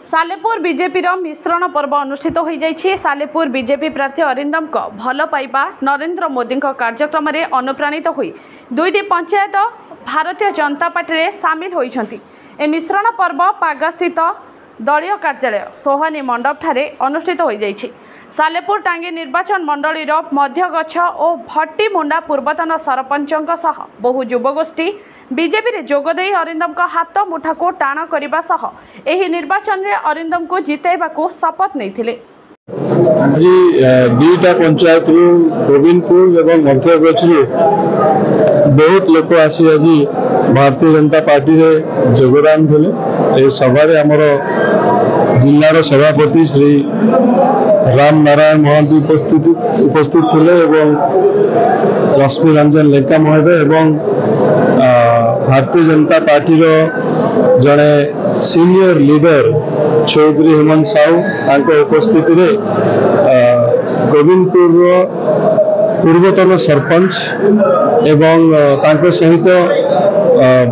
Salepur BJP मिश्रण पर्व अनुष्ठित हो जाइए। सालेपुर बीजेपी प्रार्थी अरिंदम को भल पाइबा नरेंद्र मोदी कार्यक्रम में अनुप्राणित होई दुईटी पंचायत भारतीय जनता पार्टी में सामिल होइछंती। ए मिश्रण पर्व पागास्थित दलीय कार्यालय सोहानी मंडप ठारे अनुष्ठित हो जाइए। सालेपुर टांगी निर्वाचन मंडली मध्यगछ और भट्टी मुंडा पूर्वतन सरपंचों सह बहु युवगोष्ठी बीजेपी रे जोगदे अरिंदम का हाथ मुठा को टाण करने सह एही निर्वाचन रे अरिंदम को जितेबा को शपथ नहीं। आज दुईटा पंचायत गोविंदपुर और मध्यगछ बहुत लोक आसी आज भारतीय जनता पार्टी रे योगदान थे। सभारे आमर जिलार सभापति श्री राम नारायण महांती उपस्थित थे एवं रश्मि रंजन लेका महोदय एवं भारतीय जनता पार्टी जड़े सीनियर लीडर चौधरी हेमंत साहू उपस्थिति रे गोविंदपुर पूर्वतन सरपंच एवं सहित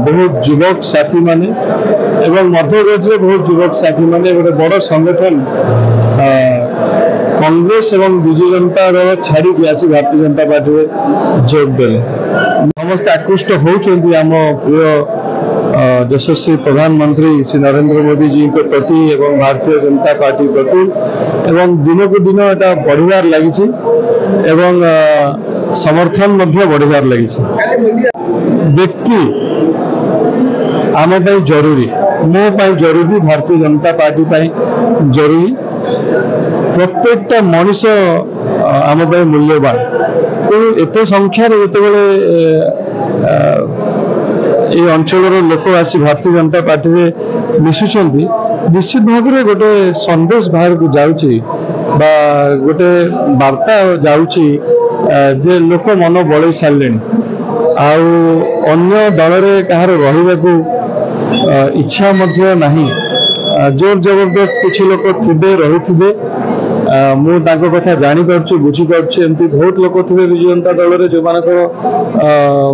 बहुत युवक साथी माने एवं मध्यगज बहुत युवक साथी माने गोटे बड़ संगठन कांग्रेस एवं विजु जनता दल छाड़ी आसी भारतीय जनता पार्टी में जोग देले। समस्त आकृष्ट होउछंती आम प्रिय यशस्वी प्रधानमंत्री श्री नरेंद्र मोदी जी के प्रति एवं भारतीय जनता पार्टी प्रति एवं दिन को दिन एटा बढ़िबार लागिछि एवं समर्थन मध्य बढ़िबार लागिछि। व्यक्ति आम पाई जरूरी, मो पाई जरूरी, भारतीय जनता पार्टी पाई जरूरी। प्रत्येकटा मनीष आम पाई मूल्यवान। तो एत संख्यार जितेबाला ये अंचल लोक आसी भारतीय जनता पार्टी में मिशुचंती निश्चित भाव में गोटे संदेश बाहर को जाउची बा गोटे वार्ता जाउची जे लोक मन बड़े सारे अन्य दल रे कहार रहिबाकू इच्छा मध्य नहीं। जोर जबरदस्त किसी लोक थिबे रही मु ताको कथा जानी पारछु बुझी पारछु। एमती बहुत लोक थे विजु जनता दल रे जो मानक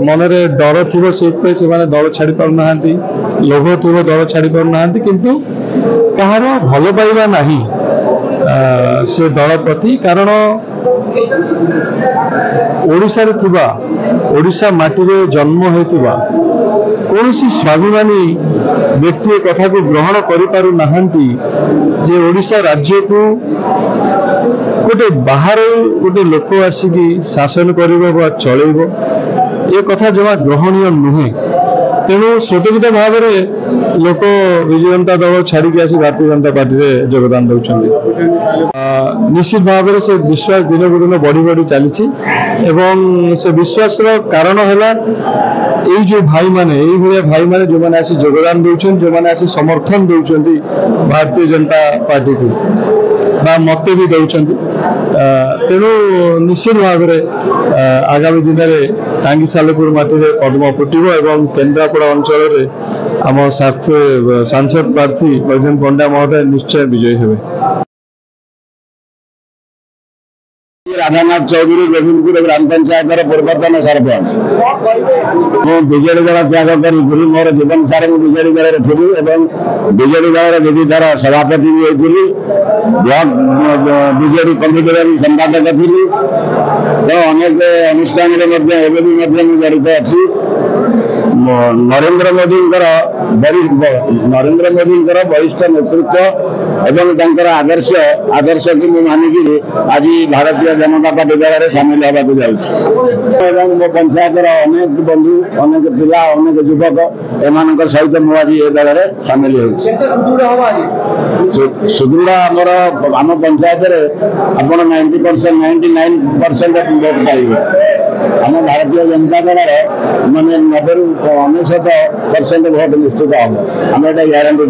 मन रे डर थिबो सेत से माने दल छाड़ी पार नाहंती, लोभ थिबो दल छाड़ी पार नाहंती, किंतु कहार भल पाइबा नहीं से दल प्रति। कारण ओडिशा रे थिबा ओडिशा माटी रे जन्म होइतिबा कोनोसी स्वाभिमानी व्यक्ति कथा को ग्रहण करि पारु नाहंती जे ओडिशा राज्य को गोटे बाहर गोटे लोक आसिकी शासन करिबो चलैबो ये कथा जमा ग्रहणीय नुहे। तेणु स्वतंत्र भाव में लोक विजु जनता दल छाड़ी आसी भारतीय जनता पार्टी में योगदान दौरान निश्चित भाव में से विश्वास दिन को दिन बढ़ी बढ़ी चली एवं से विश्वास कारण है जो भाई माने जो मैंने आसी योगदान दौरान जो मैंने आसी समर्थन दौरान भारतीय जनता पार्टी को बा मत भी दौरान। तेणु निश्चित भाव में आगामी दिन में टांगी सालेपुर माटी में पद्म फुटब एवं केन्द्रापड़ा अंचल आम सांसद प्रार्थी बैजयंत पंडा महोदय निश्चय विजयी हेबे। राधानाथ चौधरी गोविंदपुर ग्राम पंचायत पूर्वतन सरपंच विजेडी दल त्याग कर मोर जीवन सारे विजेडी दल थी विजेडी दल विधि दल सभापति भी होती ब्लॉक विजेडी कमिटी संपादक थी। तो अनेक अनुष्ठान जड़ित अच्छी नरेंद्र मोदी वरिष्ठ नेतृत्व एवं आदर्श की मानिक आज भारतीय जनता पार्टी दल सामिल होगा जाऊँ। मो पंचायत अनेक बंधु अनेक पिला अनेक युवक एम सहित मुझे आज ये दल में सामिल सुदृढ़ आम पंचायत आप 90% 99% भोट पाइबे। आम भारतीय जनता दल मैंने 90-99% भोट निश्चित हम आम ये ग्यारंटी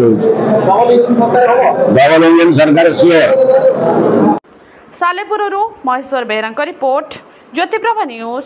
डबल इंजन सरकार सालेपुर महेश्वर बेहरा रिपोर्ट ज्योतिप्रभा न्यूज।